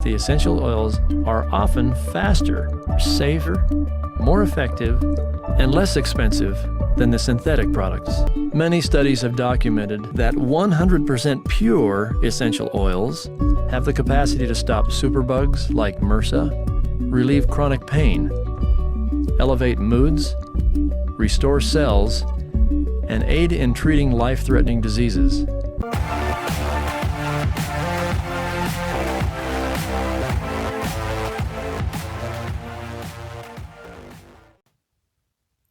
The essential oils are often faster, safer, more effective, and less expensive than the synthetic products. Many studies have documented that 100% pure essential oils have the capacity to stop superbugs like MRSA, relieve chronic pain, elevate moods, restore cells, and aid in treating life-threatening diseases.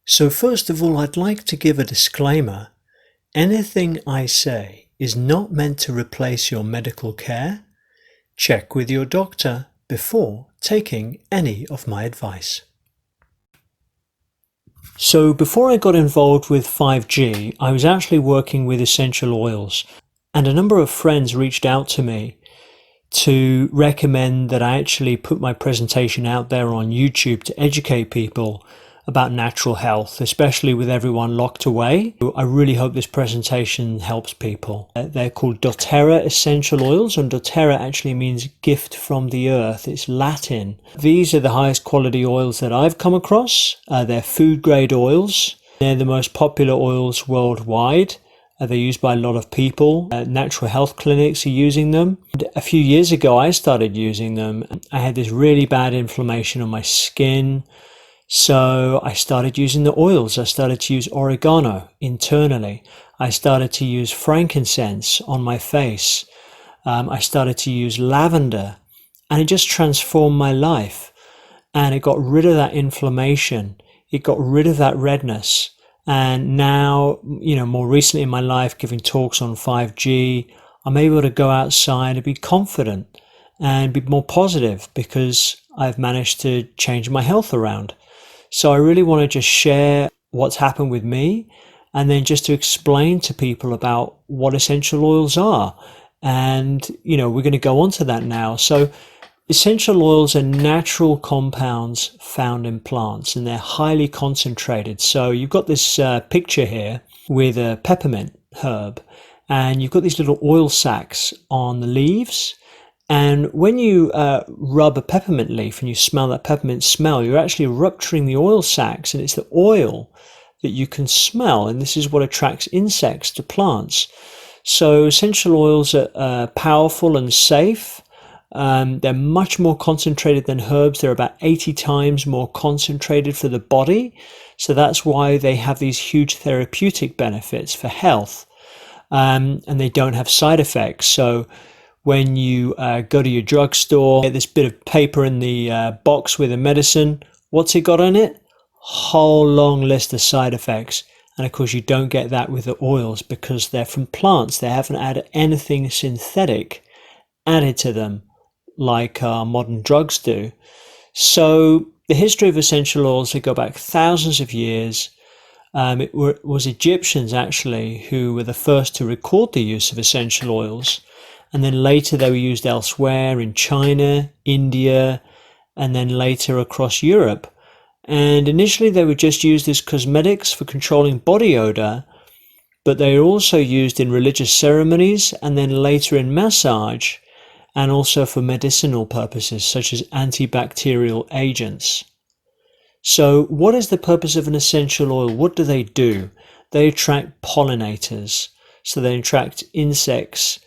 So first of all, I'd like to give a disclaimer. Anything I say is not meant to replace your medical care. Check with your doctor before taking any of my advice. So before I got involved with 5G, I was actually working with essential oils, and a number of friends reached out to me to recommend that I actually put my presentation out there on YouTube to educate people about natural health, especially with everyone locked away. I really hope this presentation helps people. They're called doTERRA essential oils, and doTERRA actually means gift from the earth. It's Latin. These are the highest quality oils that I've come across. They're food grade oils. They're the most popular oils worldwide. They're used by a lot of people. Natural health clinics are using them. And a few years ago, I started using them. I had this really bad inflammation on my skin. So I started using the oils. I started to use oregano internally. I started to use frankincense on my face. I started to use lavender, and it just transformed my life. And it got rid of that inflammation. It got rid of that redness. And now, more recently in my life, giving talks on 5G, I'm able to go outside and be confident and be more positive because I've managed to change my health around. So I really want to just share what's happened with me, and then just to explain to people about what essential oils are. And, we're going to go on to that now. So essential oils are natural compounds found in plants, and they're highly concentrated. So you've got this picture here with a peppermint herb, and you've got these little oil sacs on the leaves. And when you rub a peppermint leaf and you smell that peppermint smell, you're actually rupturing the oil sacs, and it's the oil that you can smell. And this is what attracts insects to plants. So essential oils are powerful and safe. They're much more concentrated than herbs. They're about 80 times more concentrated for the body. So that's why they have these huge therapeutic benefits for health. And they don't have side effects. So when you go to your drugstore, get this bit of paper in the box with a medicine, what's it got on it? Whole long list of side effects. And of course you don't get that with the oils because they're from plants. They haven't added anything synthetic added to them like modern drugs do. So the history of essential oils, they go back thousands of years. It was Egyptians actually who were the first to record the use of essential oils. And then later they were used elsewhere in China, India, and then later across Europe. And initially they were just used as cosmetics for controlling body odor, but they were also used in religious ceremonies and then later in massage, and also for medicinal purposes such as antibacterial agents. So what is the purpose of an essential oil? What do? They attract pollinators. So they attract insects,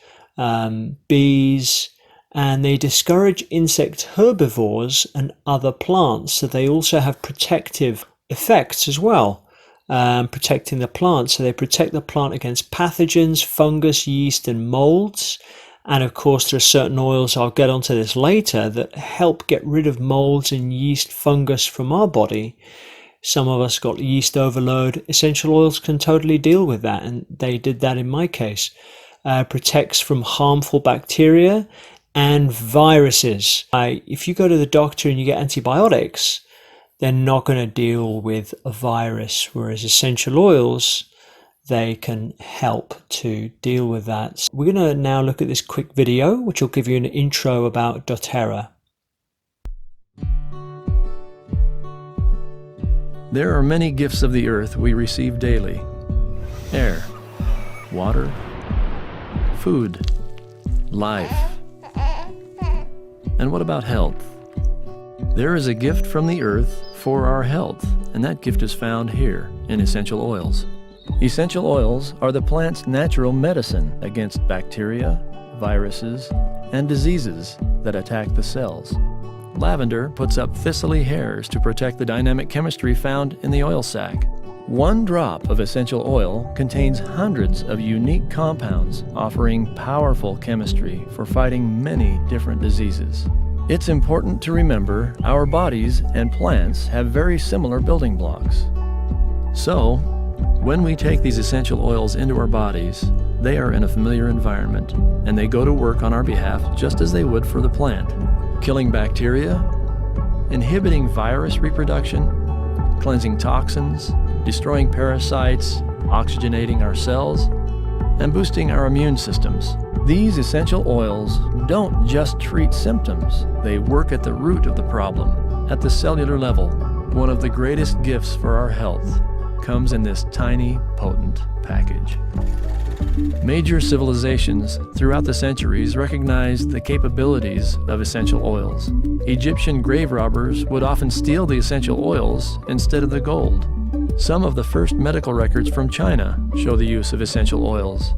bees, and they discourage insect herbivores and other plants. So they also have protective effects as well, protecting the plant. So they protect the plant against pathogens, fungus, yeast, and molds. And of course, there are certain oils, I'll get onto this later, that help get rid of molds and yeast, fungus from our body. Some of us got yeast overload. Essential oils can totally deal with that, and they did that in my case. Protects from harmful bacteria and viruses. If you go to the doctor and you get antibiotics, they're not going to deal with a virus, whereas essential oils, they can help to deal with that. We're going to now look at this quick video, which will give you an intro about doTERRA. There are many gifts of the earth we receive daily. Air, water, food, life. And what about health? There is a gift from the earth for our health, and that gift is found here in essential oils. Essential oils are the plant's natural medicine against bacteria, viruses, and diseases that attack the cells. Lavender puts up thistly hairs to protect the dynamic chemistry found in the oil sac. One drop of essential oil contains hundreds of unique compounds offering powerful chemistry for fighting many different diseases. It's important to remember our bodies and plants have very similar building blocks. So, when we take these essential oils into our bodies, they are in a familiar environment, and they go to work on our behalf just as they would for the plant, killing bacteria, inhibiting virus reproduction, cleansing toxins, destroying parasites, oxygenating our cells, and boosting our immune systems. These essential oils don't just treat symptoms, they work at the root of the problem, at the cellular level. One of the greatest gifts for our health comes in this tiny, potent package. Major civilizations throughout the centuries recognized the capabilities of essential oils. Egyptian grave robbers would often steal the essential oils instead of the gold. Some of the first medical records from China show the use of essential oils.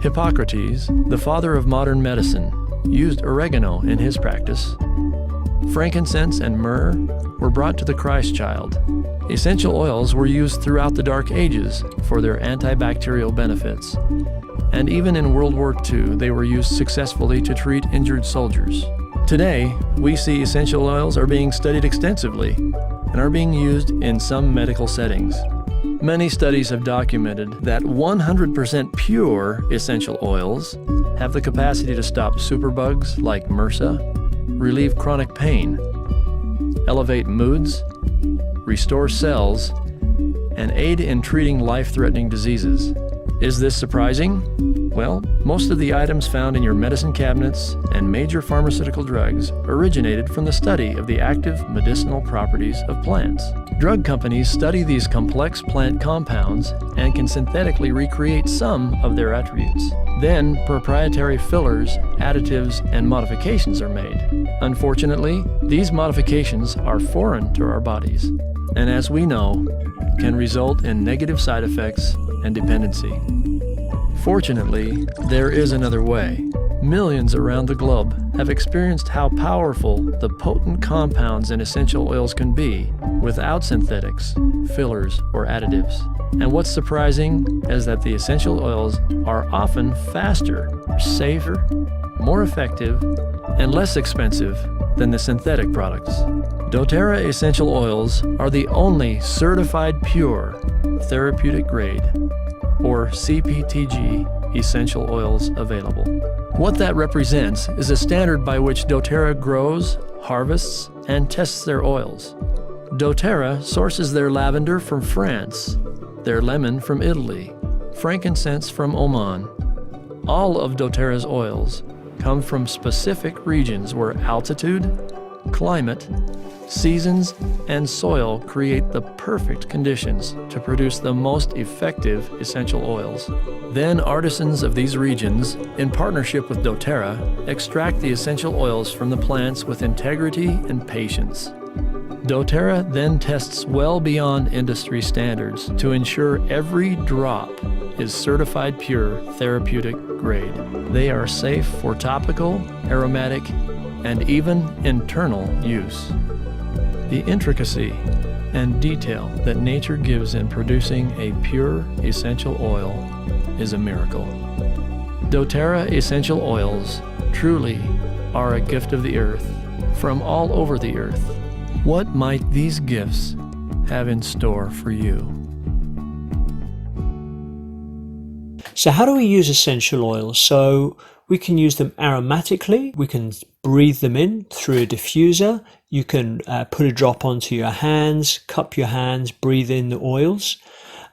Hippocrates, the father of modern medicine, used oregano in his practice. Frankincense and myrrh were brought to the Christ child. Essential oils were used throughout the Dark Ages for their antibacterial benefits. And even in World War II, they were used successfully to treat injured soldiers. Today, we see essential oils are being studied extensively and are being used in some medical settings. Many studies have documented that 100% pure essential oils have the capacity to stop superbugs like MRSA, relieve chronic pain, elevate moods, restore cells, and aid in treating life-threatening diseases. Is this surprising? Well, most of the items found in your medicine cabinets and major pharmaceutical drugs originated from the study of the active medicinal properties of plants. Drug companies study these complex plant compounds and can synthetically recreate some of their attributes. Then, proprietary fillers, additives, and modifications are made. Unfortunately, these modifications are foreign to our bodies, and as we know, can result in negative side effects and dependency. Fortunately, there is another way. Millions around the globe have experienced how powerful the potent compounds in essential oils can be without synthetics, fillers, or additives. And what's surprising is that the essential oils are often faster, safer, more effective, and less expensive than the synthetic products. doTERRA essential oils are the only certified pure therapeutic grade, or CPTG, essential oils available. What that represents is a standard by which doTERRA grows, harvests, and tests their oils. doTERRA sources their lavender from France, their lemon from Italy, frankincense from Oman. All of doTERRA's oils come from specific regions where altitude, climate, seasons, and soil create the perfect conditions to produce the most effective essential oils. Then artisans of these regions, in partnership with doTERRA, extract the essential oils from the plants with integrity and patience. doTERRA then tests well beyond industry standards to ensure every drop is certified pure therapeutic grade. They are safe for topical, aromatic, and even internal use. The intricacy and detail that nature gives in producing a pure essential oil is a miracle. doTERRA essential oils truly are a gift of the earth from all over the earth. What might these gifts have in store for you? So how do we use essential oils? So we can use them aromatically. We can breathe them in through a diffuser. You can put a drop onto your hands, cup your hands, breathe in the oils.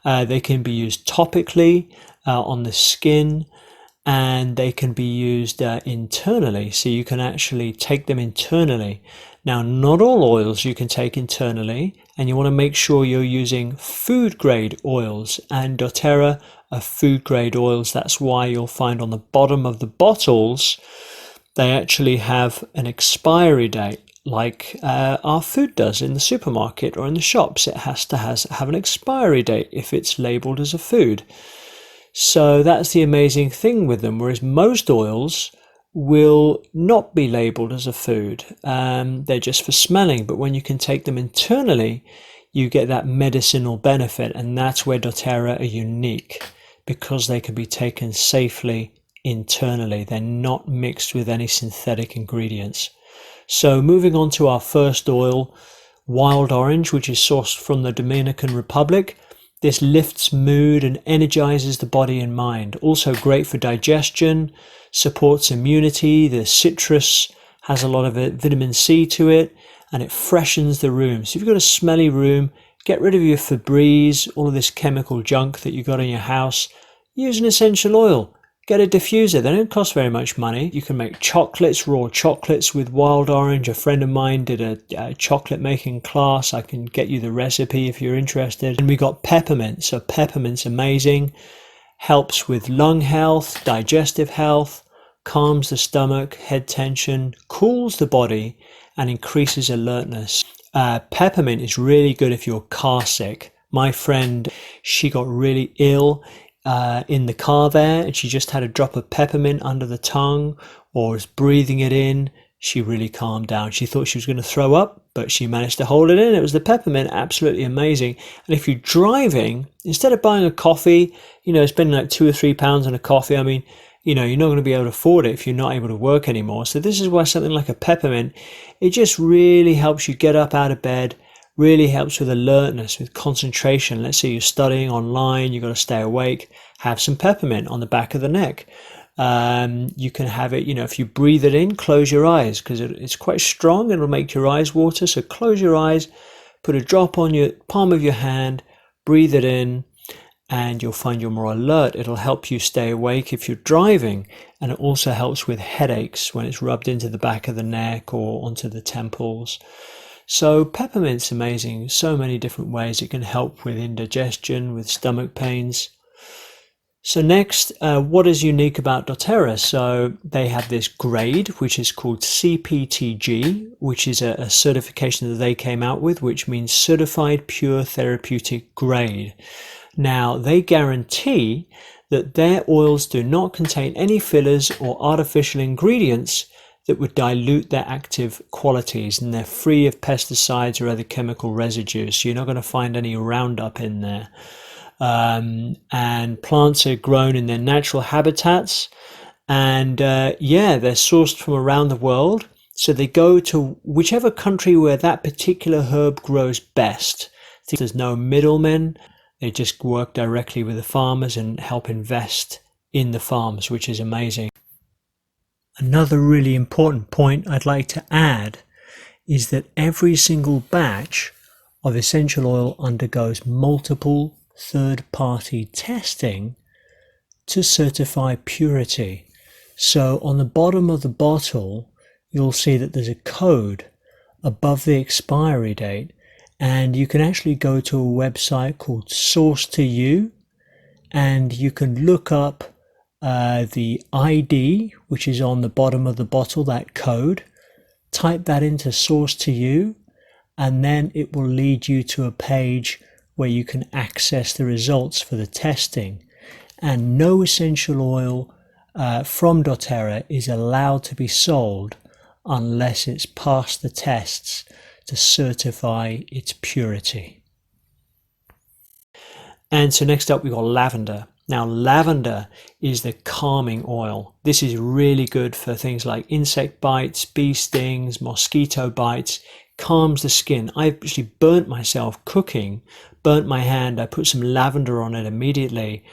They can be used topically on the skin, and they can be used internally. So you can actually take them internally. Now, not all oils you can take internally, and you want to make sure you're using food grade oils, and doTERRA are food grade oils. That's why you'll find on the bottom of the bottles they actually have an expiry date, like our food does in the supermarket or in the shops. It has to have an expiry date if it's labeled as a food. So that's the amazing thing with them, whereas most oils will not be labeled as a food. They're just for smelling, but when you can take them internally, you get that medicinal benefit, and that's where doTERRA are unique, because they can be taken safely internally. They're not mixed with any synthetic ingredients. So moving on to our first oil, wild orange, which is sourced from the Dominican Republic. This lifts mood and energizes the body and mind. Also great for digestion, supports immunity. The citrus has a lot of vitamin C to it, and it freshens the room. So if you've got a smelly room, get rid of your Febreze, all of this chemical junk that you got in your house. Use an essential oil. Get a diffuser. They don't cost very much money. You can make chocolates, raw chocolates with wild orange. A friend of mine did a chocolate making class. I can get you the recipe if you're interested. And we got peppermint. So peppermint's amazing. Helps with lung health, digestive health, calms the stomach, head tension, cools the body, and increases alertness. Peppermint is really good if you're car sick. My friend, she got really ill in the car there, and she just had a drop of peppermint under the tongue, or was breathing it in. She really calmed down. She thought she was going to throw up, but she managed to hold it in. It was the peppermint, absolutely amazing. And if you're driving, instead of buying a coffee, spending like £2 or £3 on a coffee, I mean, you're not going to be able to afford it if you're not able to work anymore. So this is why something like a peppermint, it just really helps you get up out of bed, really helps with alertness, with concentration. Let's say you're studying online, you've got to stay awake, have some peppermint on the back of the neck. You can have it, if you breathe it in, close your eyes, because it's quite strong. It'll make your eyes water. So close your eyes, put a drop on your palm of your hand, breathe it in, and you'll find you're more alert. It'll help you stay awake if you're driving, and it also helps with headaches when it's rubbed into the back of the neck or onto the temples. So peppermint's amazing. So many different ways it can help with indigestion, with stomach pains. So next, what is unique about doTERRA? So they have this grade, which is called CPTG, which is a certification that they came out with, which means Certified Pure Therapeutic Grade. Now, they guarantee that their oils do not contain any fillers or artificial ingredients that would dilute their active qualities, and they're free of pesticides or other chemical residues. So you're not going to find any Roundup in there. And plants are grown in their natural habitats, and they're sourced from around the world. So they go to whichever country where that particular herb grows best. There's no middlemen. They just work directly with the farmers and help invest in the farms, which is amazing. Another really important point I'd like to add is that every single batch of essential oil undergoes multiple third-party testing to certify purity. So on the bottom of the bottle, you'll see that there's a code above the expiry date, and you can actually go to a website called Source to You, and you can look up the ID, which is on the bottom of the bottle, that code, type that into Source to You, and then it will lead you to a page where you can access the results for the testing. And no essential oil from doTERRA is allowed to be sold unless it's passed the tests to certify its purity. And so next up we've got lavender. Now lavender is the calming oil. This is really good for things like insect bites, bee stings, mosquito bites. Calms the skin. I actually burnt myself cooking, burnt my hand. I put some lavender on it immediately,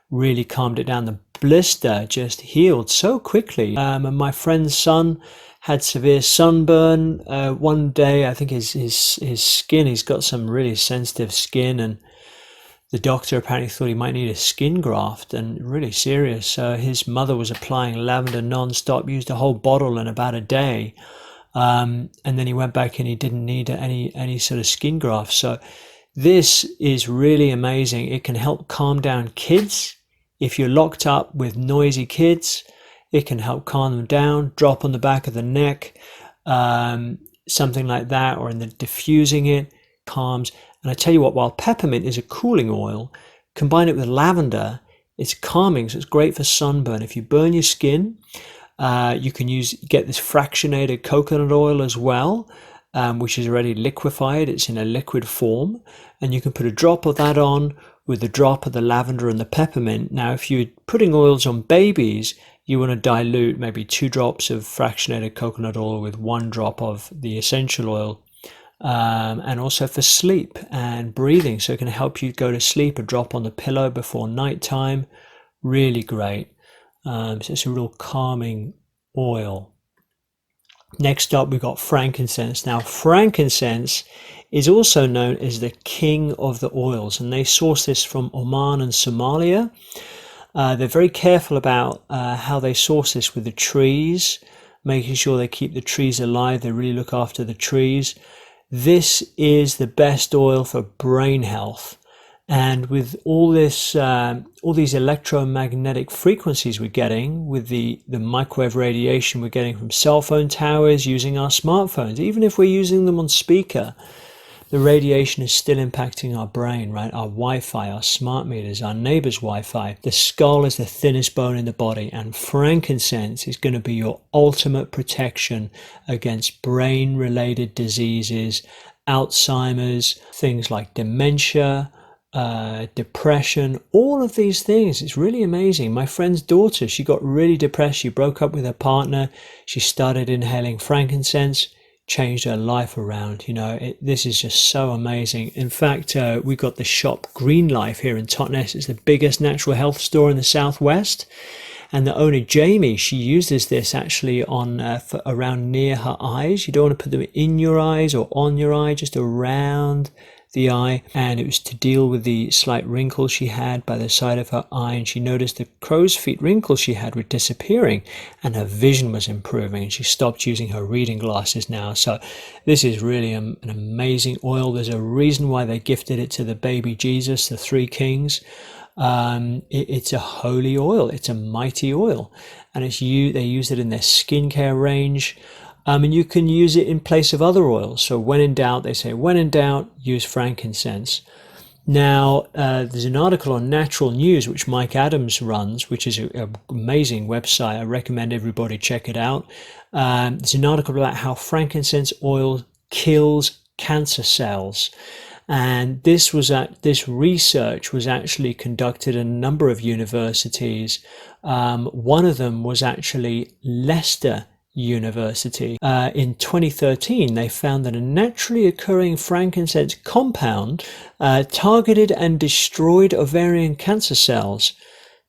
really calmed it down. The blister just healed so quickly. And my friend's son had severe sunburn one day. I think his skin, he's got some really sensitive skin, and the doctor apparently thought he might need a skin graft, and really serious. So his mother was applying lavender non-stop, used a whole bottle in about a day. And then he went back and he didn't need any sort of skin graft. So this is really amazing. It can help calm down kids. If you're locked up with noisy kids, It can help calm them down, drop on the back of the neck, something like that, or in the diffusing it, calms. And I tell you what, while peppermint is a cooling oil, combine it with lavender, it's calming, so it's great for sunburn. If you burn your skin, you can get this fractionated coconut oil as well, which is already liquefied. It's in a liquid form, and you can put a drop of that on with a drop of the lavender and the peppermint. Now, if you're putting oils on babies, you want to dilute maybe 2 drops of fractionated coconut oil with 1 drop of the essential oil. And also for sleep and breathing, so it can help you go to sleep. A drop on the pillow before nighttime, really great. So it's a real calming oil. Next up, we've got frankincense. Now, frankincense is also known as the king of the oils, and they source this from Oman and Somalia. They're very careful about how they source this with the trees, making sure they keep the trees alive. They really look after the trees. This is the best oil for brain health. And with all these electromagnetic frequencies we're getting, with the microwave radiation we're getting from cell phone towers, using our smartphones, even if we're using them on speaker, the radiation is still impacting our brain, right? Our Wi-Fi, our smart meters, our neighbor's Wi-Fi. The skull is the thinnest bone in the body, and frankincense is going to be your ultimate protection against brain-related diseases, Alzheimer's, things like dementia, depression, all of these things. It's really amazing. My friend's daughter, she got really depressed. She broke up with her partner. She started inhaling frankincense, changed her life around. This is just so amazing. In fact, we got the shop Green Life here in Totnes. It's the biggest natural health store in the southwest. And the owner, Jamie, she uses this actually for around near her eyes. You don't want to put them in your eyes or on your eye, just around the eye. And it was to deal with the slight wrinkles she had by the side of her eye, and she noticed the crow's feet wrinkles she had were disappearing, and her vision was improving, and she stopped using her reading glasses now. So this is really an amazing oil. There's a reason why they gifted it to the baby Jesus, the 3 kings. It's a holy oil. It's a mighty oil, and they use it in their skincare range. And you can use it in place of other oils. So when in doubt, they say, when in doubt, use frankincense. Now, there's an article on Natural News, which Mike Adams runs, which is an amazing website. I recommend everybody check it out. There's an article about how frankincense oil kills cancer cells. And this research was actually conducted in a number of universities. One of them was actually Leicester University. In 2013, they found that a naturally occurring frankincense compound targeted and destroyed ovarian cancer cells.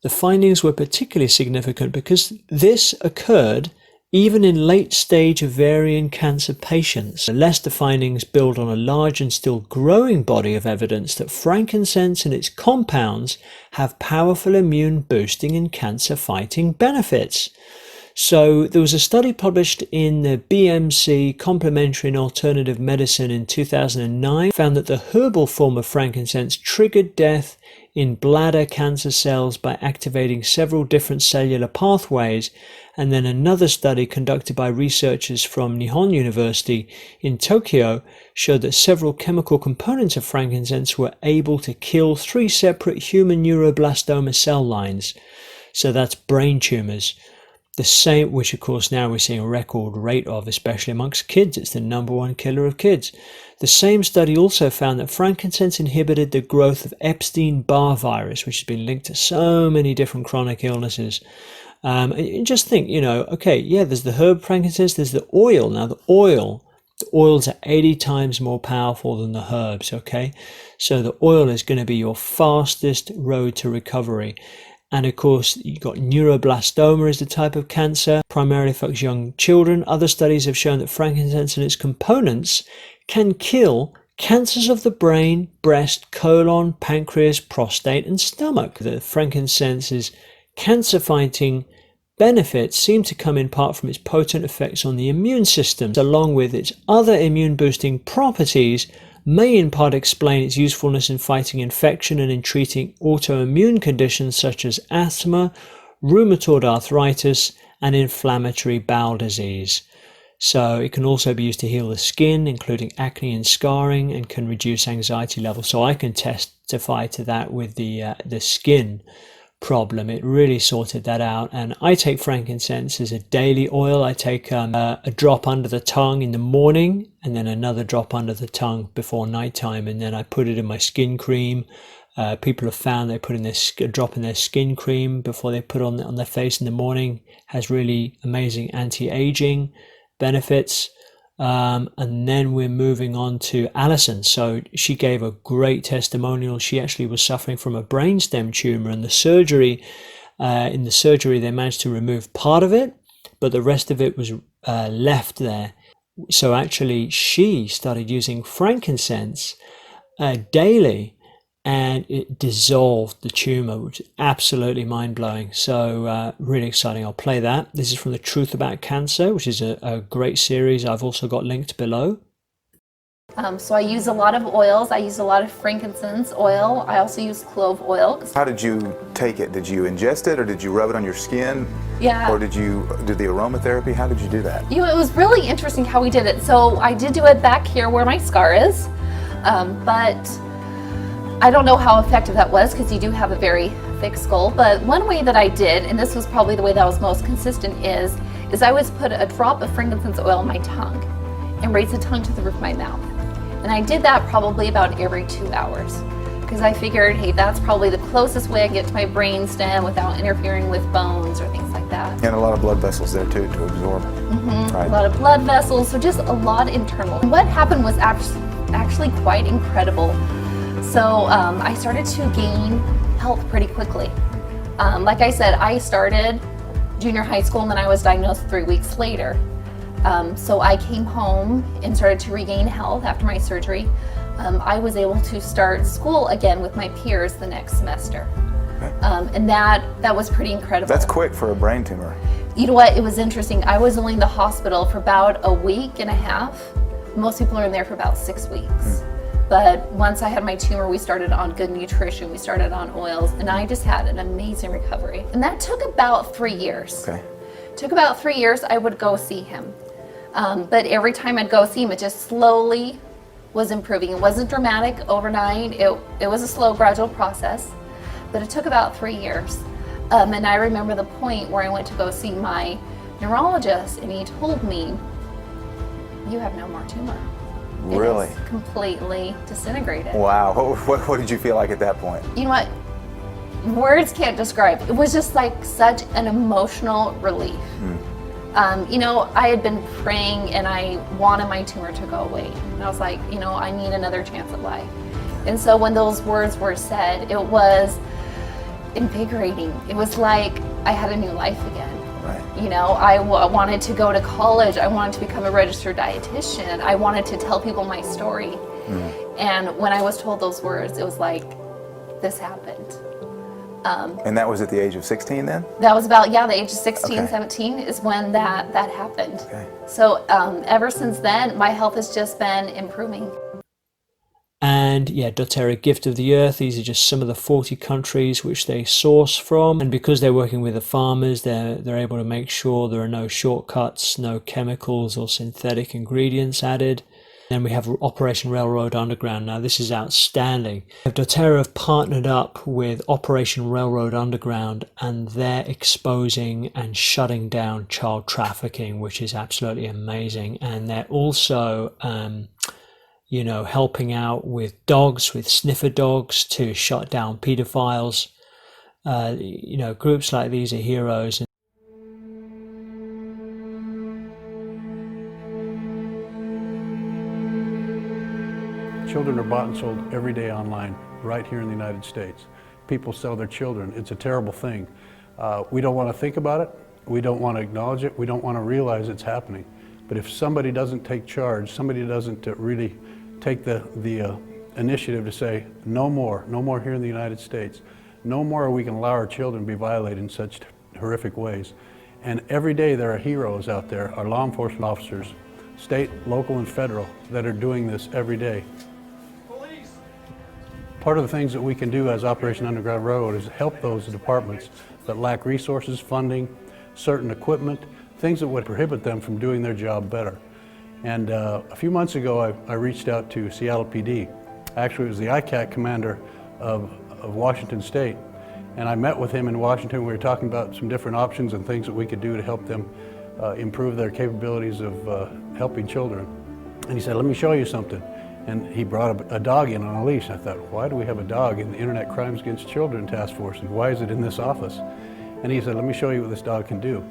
The findings were particularly significant because this occurred even in late-stage ovarian cancer patients. The Leicester findings build on a large and still growing body of evidence that frankincense and its compounds have powerful immune-boosting and cancer-fighting benefits. So there was a study published in the BMC Complementary and Alternative Medicine in 2009, found that the herbal form of frankincense triggered death in bladder cancer cells by activating several different cellular pathways. And then another study conducted by researchers from Nihon University in Tokyo showed that several chemical components of frankincense were able to kill 3 separate human neuroblastoma cell lines. So that's brain tumors. The same, which of course now we're seeing a record rate of, especially amongst kids. It's the #1 killer of kids. The same study also found that frankincense inhibited the growth of Epstein-Barr virus, which has been linked to so many different chronic illnesses. And just think, okay, yeah, there's the herb frankincense, there's the oil. Now the oils are 80 times more powerful than the herbs, okay? So the oil is going to be your fastest road to recovery. And of course, you've got neuroblastoma as the type of cancer, primarily affects young children. Other studies have shown that frankincense and its components can kill cancers of the brain, breast, colon, pancreas, prostate, and stomach. The frankincense's cancer-fighting benefits seem to come in part from its potent effects on the immune system, along with its other immune-boosting properties may in part explain its usefulness in fighting infection and in treating autoimmune conditions such as asthma, rheumatoid arthritis, and inflammatory bowel disease. So it can also be used to heal the skin, including acne and scarring, and can reduce anxiety levels. So I can testify to that with the skin problem. It really sorted that out. And I take frankincense as a daily oil. I take a drop under the tongue in the morning, and then another drop under the tongue before nighttime, and then I put it in my skin cream. People have found they put in a drop in their skin cream before they put on their face in the morning. Has really amazing anti-aging benefits. And then we're moving on to Alison. So she gave a great testimonial. She actually was suffering from a brainstem tumor, and the surgery, in the surgery they managed to remove part of it, but the rest of it was left there. So actually she started using frankincense daily, and it dissolved the tumor, which is absolutely mind-blowing. So really exciting. I'll play that. This is from The Truth About Cancer, which is a great series. I've also got linked below. So I use a lot of oils. I use a lot of frankincense oil. I also use clove oil. How did you take it? Did you ingest it, or did you rub it on your skin? Yeah. Or did you do the aromatherapy? How did you do that? You know, it was really interesting how we did it. So I did do it back here where my scar is, but I don't know how effective that was because you do have a very thick skull. But one way that I did, and this was probably the way that was most consistent, is I always put a drop of frankincense oil on my tongue and raise the tongue to the roof of my mouth. And I did that probably about every 2 hours because I figured, hey, that's probably the closest way I get to my brain stem without interfering with bones or things like that. And a lot of blood vessels there too to absorb. Right. A lot of blood vessels, so just a lot internal. And what happened was actually quite incredible. So I started to gain health pretty quickly. Like I said, I started junior high school and then I was diagnosed 3 weeks later. So I came home and started to regain health after my surgery. I was able to start school again with my peers the next semester. Okay. And that was pretty incredible. That's quick for a brain tumor. You know what, it was interesting. I was only in the hospital for about a week and a half. Most people are in there for about 6 weeks. But once I had my tumor, we started on good nutrition, we started on oils, and I just had an amazing recovery. And that took about 3 years. Okay. Took about 3 years, I would go see him. But every time I'd go see him, it just slowly was improving. It wasn't dramatic overnight, it was a slow, gradual process, but it took about 3 years. And I remember the point where I went to go see my neurologist, and he told me, you have no more tumor. Really? It is completely disintegrated. Wow. What did you feel like at that point? You know what? Words can't describe. It was just like such an emotional relief. You know, I had been praying and I wanted my tumor to go away. And I was like, you know, I need another chance at life. And so when those words were said, it was invigorating. It was like I had a new life again. Right. You know, I wanted to go to college. I wanted to become a registered dietitian. I wanted to tell people my story. And when I was told those words, it was like, this happened. And that was at the age of 16 then? That was about, the age of 16, 17 is when that happened. Okay. So ever since then, my health has just been improving. And yeah, doTERRA Gift of the Earth, these are just some of the 40 countries which they source from. And because they're working with the farmers, they're able to make sure there are no shortcuts, no chemicals or synthetic ingredients added. Then we have Operation Railroad Underground. Now this is outstanding. doTERRA have partnered up with Operation Railroad Underground, and they're exposing and shutting down child trafficking, which is absolutely amazing. And they're also you know, helping out with dogs, with sniffer dogs, to shut down pedophiles. You know, groups like these are heroes. Children are bought and sold every day online, right here in the United States. People sell their children. It's a terrible thing. We don't want to think about it. We don't want to acknowledge it. We don't want to realize it's happening. But if somebody doesn't take charge, somebody doesn't really take the initiative to say, no more here in the United States. No more are we going to allow our children to be violated in such horrific ways. And every day there are heroes out there, our law enforcement officers, state, local, and federal, that are doing this every day. Police. Part of the things that we can do as Operation Underground Railroad is help those departments that lack resources, funding, certain equipment, things that would prohibit them from doing their job better. And a few months ago, I reached out to Seattle PD. Actually, it was the ICAC commander of Washington State. And I met with him in Washington. We were talking about some different options and things that we could do to help them improve their capabilities of helping children. And he said, let me show you something. And he brought a dog in on a leash. I thought, why do we have a dog in the Internet Crimes Against Children Task Force, and why is it in this office? And he said, let me show you what this dog can do.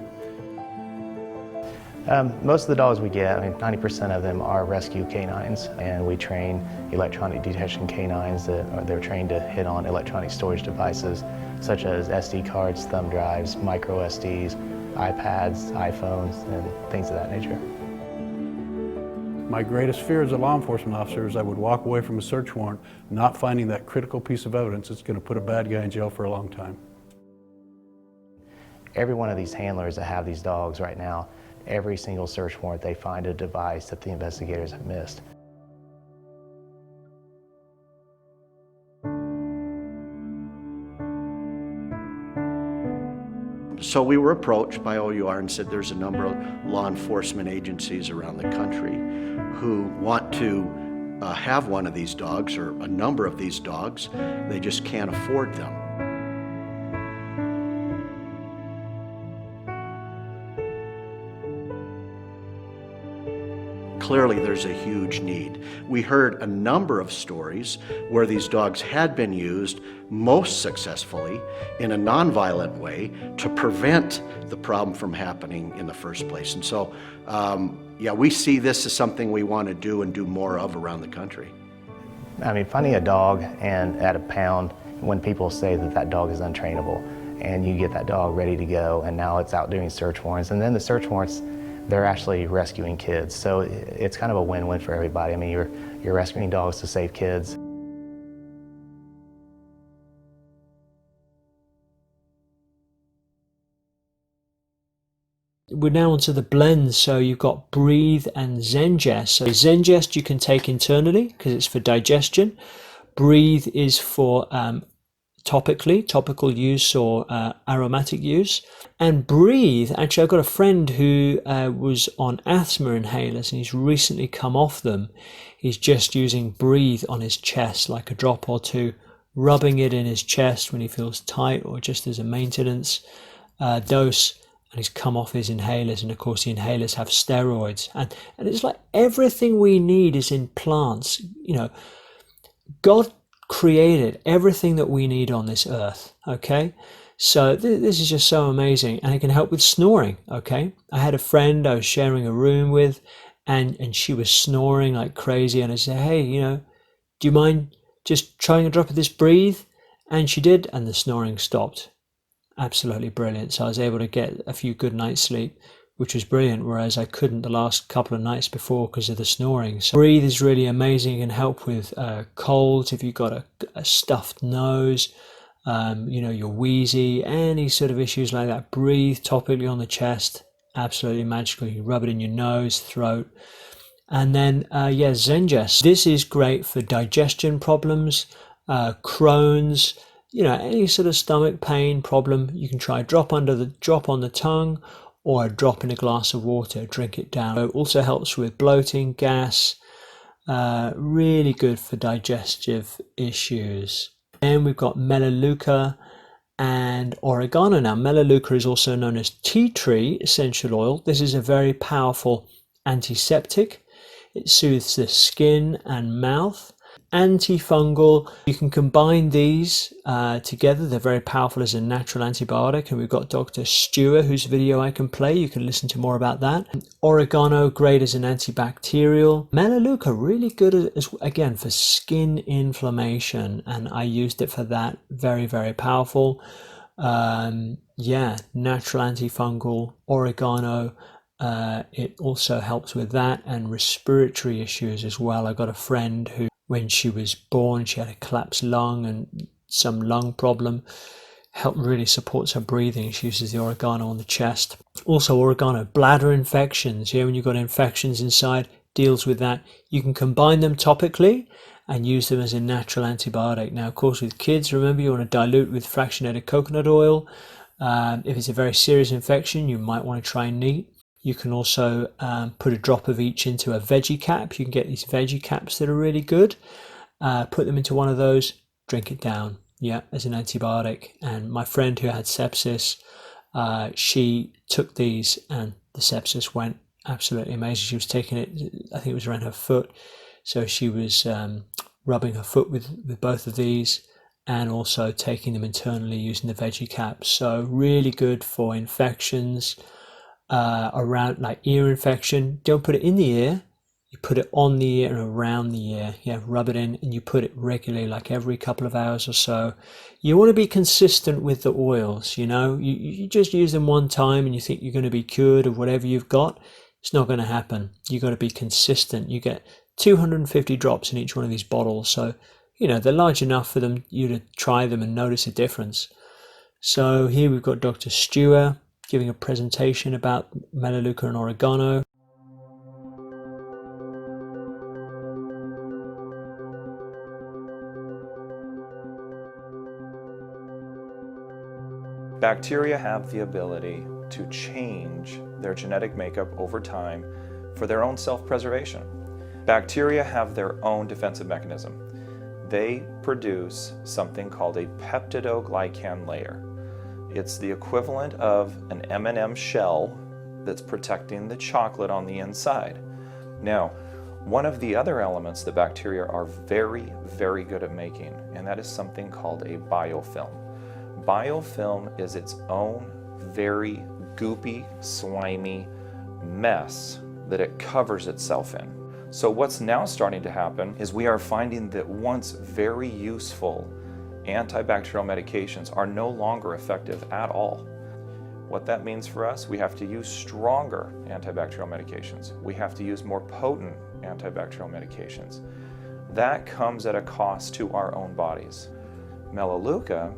Most of the dogs we get, 90% of them are rescue canines, and we train electronic detection canines that they're trained to hit on electronic storage devices such as SD cards, thumb drives, micro SDs, iPads, iPhones, and things of that nature. My greatest fear as a law enforcement officer is I would walk away from a search warrant not finding that critical piece of evidence that's going to put a bad guy in jail for a long time. Every one of these handlers that have these dogs right now, every single search warrant, they find a device that the investigators have missed. So we were approached by OUR and said there's a number of law enforcement agencies around the country who want to have one of these dogs or a number of these dogs. They just can't afford them. Clearly there's a huge need. We heard a number of stories where these dogs had been used most successfully in a nonviolent way to prevent the problem from happening in the first place. And so, yeah, we see this as something we want to do and do more of around the country. Finding a dog and at a pound, when people say that that dog is untrainable, and you get that dog ready to go, and now it's out doing search warrants, and then the search warrants, they're actually rescuing kids. So it's kind of a win-win for everybody. You're rescuing dogs to save kids. We're now onto the blends. So you've got Breathe and ZENGEST. So ZENGEST you can take internally because it's for digestion. Breathe is for topical use or aromatic use. And Breathe, actually I've got a friend who was on asthma inhalers and he's recently come off them. He's just using Breathe on his chest, like a drop or two, rubbing it in his chest when he feels tight or just as a maintenance dose, and he's come off his inhalers. And of course the inhalers have steroids, and it's like everything we need is in plants. God created everything that we need on this earth, okay? So this is just so amazing, and it can help with snoring, okay? I had a friend I was sharing a room with, and she was snoring like crazy, and I said, hey, do you mind just trying a drop of this Breathe? And she did, and the snoring stopped. Absolutely brilliant. So I was able to get a few good nights sleep, which was brilliant, whereas I couldn't the last couple of nights before because of the snoring. So Breathe is really amazing. It can help with colds if you've got a stuffed nose, you're wheezy, any sort of issues like that. Breathe topically on the chest, absolutely magical. You rub it in your nose, throat. And then, ZENGEST. This is great for digestion problems, Crohn's, any sort of stomach pain problem. You can try a drop on the tongue, or a drop in a glass of water, drink it down. It also helps with bloating, gas, really good for digestive issues. And we've got Melaleuca and oregano. Now, Melaleuca is also known as tea tree essential oil. This is a very powerful antiseptic. It soothes the skin and mouth. Antifungal, you can combine these together. They're very powerful as a natural antibiotic, and we've got Dr. Stewart, whose video I can play. You can listen to more about that. Oregano, great as an antibacterial. Melaleuca, really good again for skin inflammation, and I used it for that. Very, very powerful. Natural antifungal. Oregano, it also helps with that, and respiratory issues as well. I got a friend who, when she was born, she had a collapsed lung and some lung problem. Really supports her breathing. She uses the oregano on the chest. Also oregano, bladder infections. When you've got infections inside, deals with that. You can combine them topically and use them as a natural antibiotic. Now, of course, with kids, remember you want to dilute with fractionated coconut oil. If it's a very serious infection, you might want to try neat. You can also put a drop of each into a veggie cap. You can get these veggie caps that are really good. Put them into one of those, drink it down, yeah, as an antibiotic. And my friend who had sepsis, she took these and the sepsis went absolutely amazing. She was taking it, I think it was around her foot. So she was rubbing her foot with both of these and also taking them internally using the veggie caps. So really good for infections around, like ear infection. Don't put it in the ear. You put it on the ear and around the ear. Yeah, rub it in, and you put it regularly, like every couple of hours or so. You want to be consistent with the oils, you know. You just use them one time and you think you're going to be cured of whatever you've got. It's not going to happen. You got to be consistent. You get 250 drops in each one of these bottles. So, you know, they're large enough for you to try them and notice a difference. So here we've got Dr. Stewart giving a presentation about Melaleuca and oregano. Bacteria have the ability to change their genetic makeup over time for their own self-preservation. Bacteria have their own defensive mechanism. They produce something called a peptidoglycan layer. It's the equivalent of an M&M shell that's protecting the chocolate on the inside. Now, one of the other elements that bacteria are very, very good at making, and that is something called a biofilm. Biofilm is its own very goopy, slimy mess that it covers itself in. So what's now starting to happen is we are finding that once very useful antibacterial medications are no longer effective at all. What that means for us, we have to use stronger antibacterial medications. We have to use more potent antibacterial medications. That comes at a cost to our own bodies. Melaleuca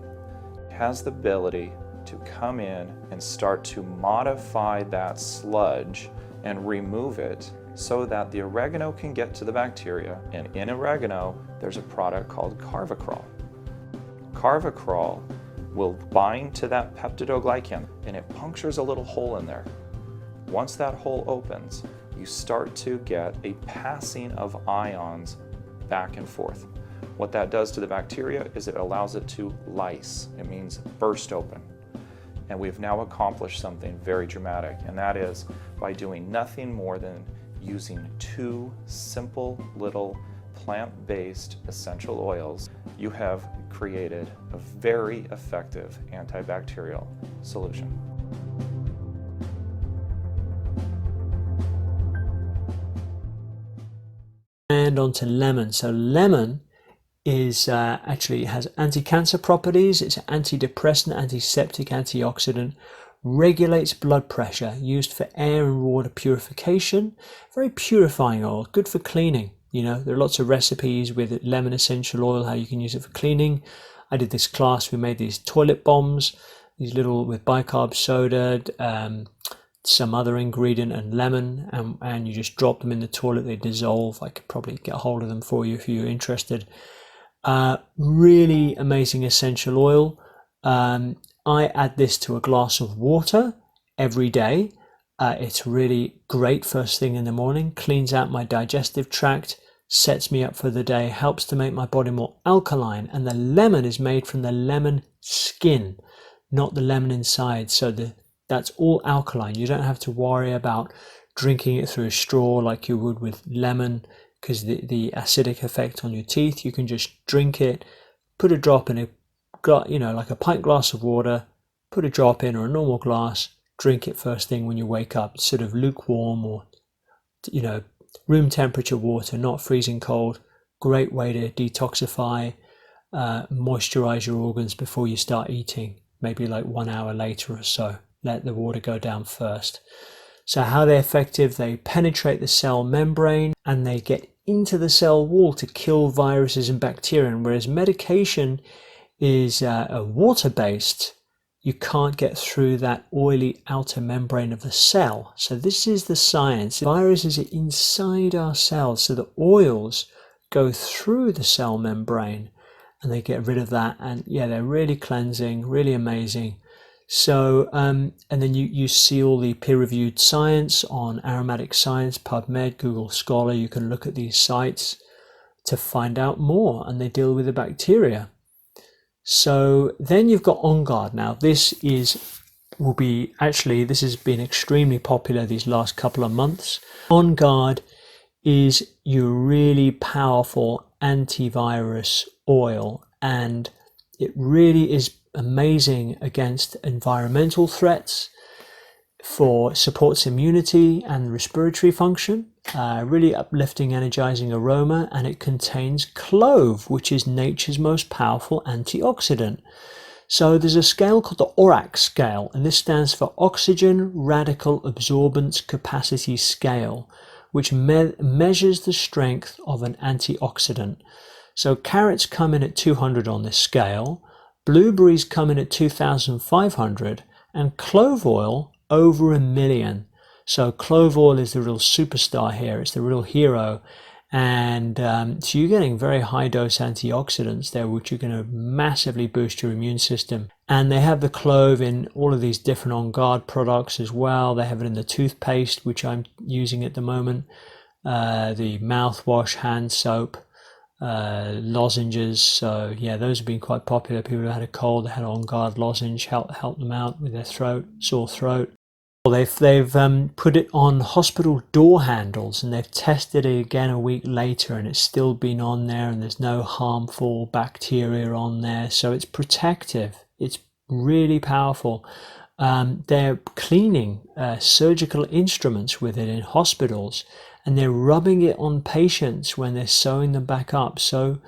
has the ability to come in and start to modify that sludge and remove it so that the oregano can get to the bacteria. And in oregano, there's a product called carvacrol. Carvacrol will bind to that peptidoglycan and it punctures a little hole in there. Once that hole opens, you start to get a passing of ions back and forth. What that does to the bacteria is it allows it to lyse. It means burst open. And we've now accomplished something very dramatic, and that is by doing nothing more than using 2 simple little plant-based essential oils, you have created a very effective antibacterial solution. And onto lemon. So lemon is actually has anti-cancer properties. It's an antidepressant, antiseptic, antioxidant, regulates blood pressure, used for air and water purification. Very purifying oil, good for cleaning. You know, there are lots of recipes with lemon essential oil, how you can use it for cleaning. I did this class, we made these toilet bombs, these little with bicarb soda, some other ingredient and lemon, and you just drop them in the toilet, they dissolve. I could probably get a hold of them for you if you're interested. Really amazing essential oil. I add this to a glass of water every day. It's really great first thing in the morning, cleans out my digestive tract, sets me up for the day, helps to make my body more alkaline. And the lemon is made from the lemon skin, not the lemon inside. So that's all alkaline. You don't have to worry about drinking it through a straw like you would with lemon, because the acidic effect on your teeth. You can just drink it, put a drop in a, you know, like a pint glass of water, put a drop in, or a normal glass, drink it first thing when you wake up. It's sort of lukewarm or, you know, room temperature water, not freezing cold. Great way to detoxify, moisturize your organs before you start eating, maybe like 1 hour later or so. Let the water go down first. So how they're effective, they penetrate the cell membrane and they get into the cell wall to kill viruses and bacteria. And whereas medication is water-based, you can't get through that oily outer membrane of the cell. So this is the science. Viruses are inside our cells, so the oils go through the cell membrane and they get rid of that. And yeah, they're really cleansing, really amazing. So, and then you see all the peer-reviewed science on Aromatic Science, PubMed, Google Scholar. You can look at these sites to find out more, and they deal with the bacteria. So then you've got On Guard. Now this has been extremely popular these last couple of months. On Guard is your really powerful antivirus oil, and it really is amazing against environmental threats, supports immunity and respiratory function, really uplifting, energizing aroma, and it contains clove, which is nature's most powerful antioxidant. So there's a scale called the ORAC scale, and this stands for Oxygen Radical Absorbance Capacity Scale, which measures the strength of an antioxidant. So carrots come in at 200 on this scale, blueberries come in at 2,500, and clove oil over 1,000,000. So clove oil is the real superstar here. It's the real hero. And so you're getting very high dose antioxidants there, which are going to massively boost your immune system. And they have the clove in all of these different On Guard products as well. They have it in the toothpaste, which I'm using at the moment, the mouthwash, hand soap, lozenges. So yeah, those have been quite popular. People who had a cold, they had On Guard lozenge, help them out with their sore throat. They've put it on hospital door handles, and they've tested it again a week later, and it's still been on there, and there's no harmful bacteria on there. So it's protective. It's really powerful. They're cleaning surgical instruments with it in hospitals, and they're rubbing it on patients when they're sewing them back up. So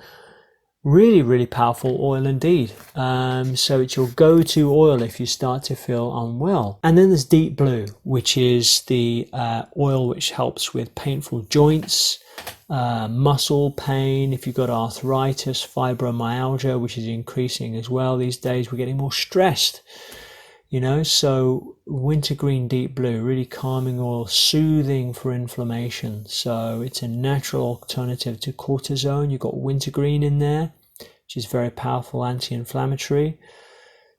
really, really powerful oil indeed. So it's your go-to oil if you start to feel unwell. And then there's Deep Blue, which is the oil which helps with painful joints, muscle pain, if you've got arthritis, fibromyalgia, which is increasing as well these days. We're getting more stressed, so wintergreen Deep Blue, really calming oil, soothing for inflammation. So it's a natural alternative to cortisone. You've got wintergreen in there, which is very powerful anti-inflammatory.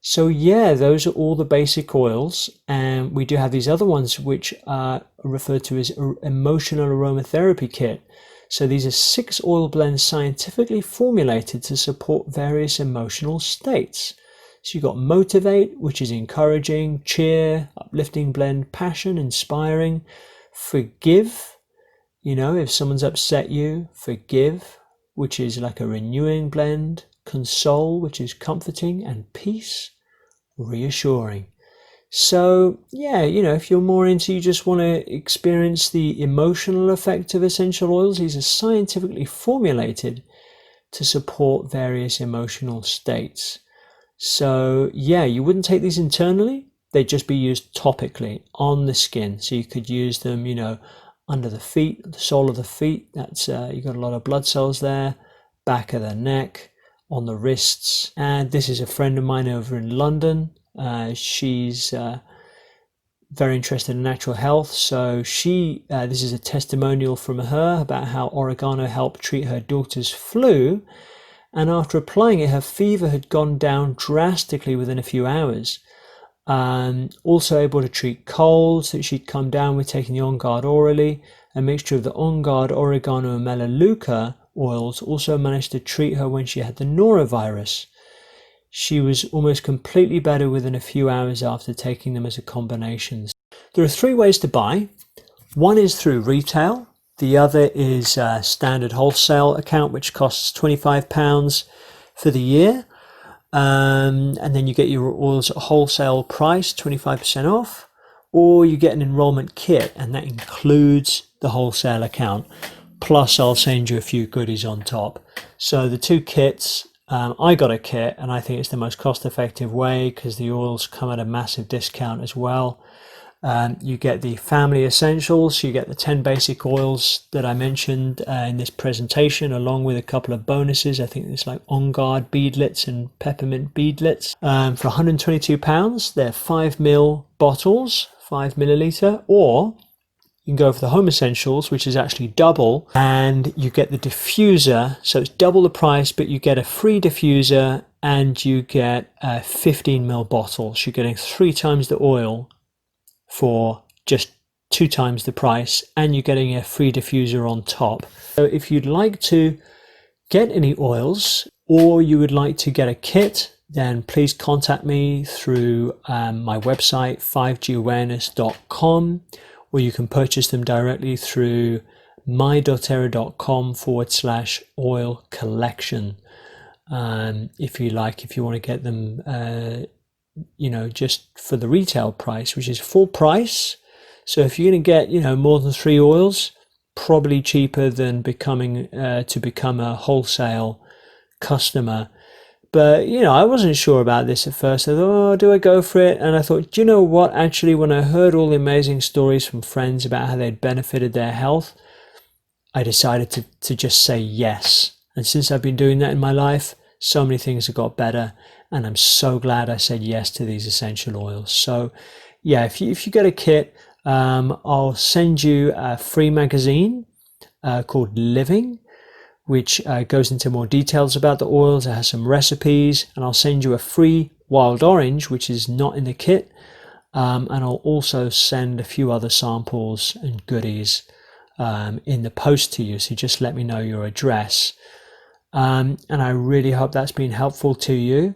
So yeah, those are all the basic oils. And we do have these other ones which are referred to as emotional aromatherapy kit. So these are 6 oil blends scientifically formulated to support various emotional states. So you've got Motivate, which is encouraging, Cheer, uplifting blend, Passion, inspiring, Forgive, if someone's upset you, Forgive, which is like a renewing blend, Console, which is comforting, and Peace, reassuring. So yeah, if you're more into, you just want to experience the emotional effect of essential oils, these are scientifically formulated to support various emotional states. So yeah, you wouldn't take these internally, they'd just be used topically on the skin. So you could use them, under the feet, the sole of the feet, that's you've got a lot of blood cells there, back of the neck, on the wrists. And this is a friend of mine over in London. She's very interested in natural health. So this is a testimonial from her about how oregano helped treat her daughter's flu. And after applying it, her fever had gone down drastically within a few hours. Also able to treat colds that she'd come down with taking the On Guard orally. A mixture of the On Guard, oregano, and melaleuca oils also managed to treat her when she had the norovirus. She was almost completely better within a few hours after taking them as a combination. There are 3 ways to buy. One is through retail. The other is a standard wholesale account, which costs £25 for the year. And then you get your oils at wholesale price, 25% off. Or you get an enrollment kit, and that includes the wholesale account. Plus, I'll send you a few goodies on top. So the 2 kits, I got a kit, and I think it's the most cost-effective way because the oils come at a massive discount as well. You get the family essentials, you get the 10 basic oils that I mentioned in this presentation, along with a couple of bonuses. I think it's like On Guard beadlets and peppermint beadlets. For £122, they're 5ml bottles, 5 milliliter, or you can go for the home essentials, which is actually double, and you get the diffuser. So it's double the price, but you get a free diffuser and you get a 15 ml bottle. So you're getting 3 times the oil for just 2 times the price, and you're getting a free diffuser on top. So if you'd like to get any oils, or you would like to get a kit, then please contact me through my website 5gawareness.com, or you can purchase them directly through mydoterra.com/oil collection. If you want to get them, just for the retail price, which is full price. So if you're going to get, more than 3 oils, probably cheaper than become a wholesale customer. But, I wasn't sure about this at first. I thought, oh, do I go for it? And I thought, do you know what? Actually, when I heard all the amazing stories from friends about how they'd benefited their health, I decided to just say yes. And since I've been doing that in my life, so many things have got better. And I'm so glad I said yes to these essential oils. So, yeah, if you get a kit, I'll send you a free magazine called Living, which goes into more details about the oils. It has some recipes, and I'll send you a free wild orange, which is not in the kit, and I'll also send a few other samples and goodies in the post to you. So just let me know your address, and I really hope that's been helpful to you.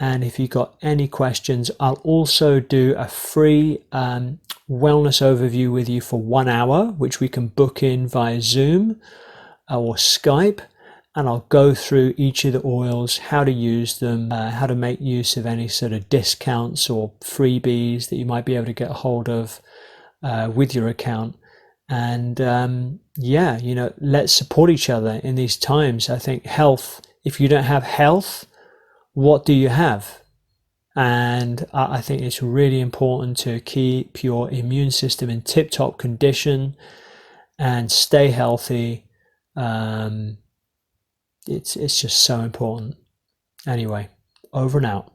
And if you've got any questions, I'll also do a free wellness overview with you for 1 hour, which we can book in via Zoom or Skype, and I'll go through each of the oils, how to use them, how to make use of any sort of discounts or freebies that you might be able to get a hold of with your account. And let's support each other in these times. I think health, if you don't have health, what do you have? And I think it's really important to keep your immune system in tip-top condition and stay healthy. It's just so important. Anyway, over and out.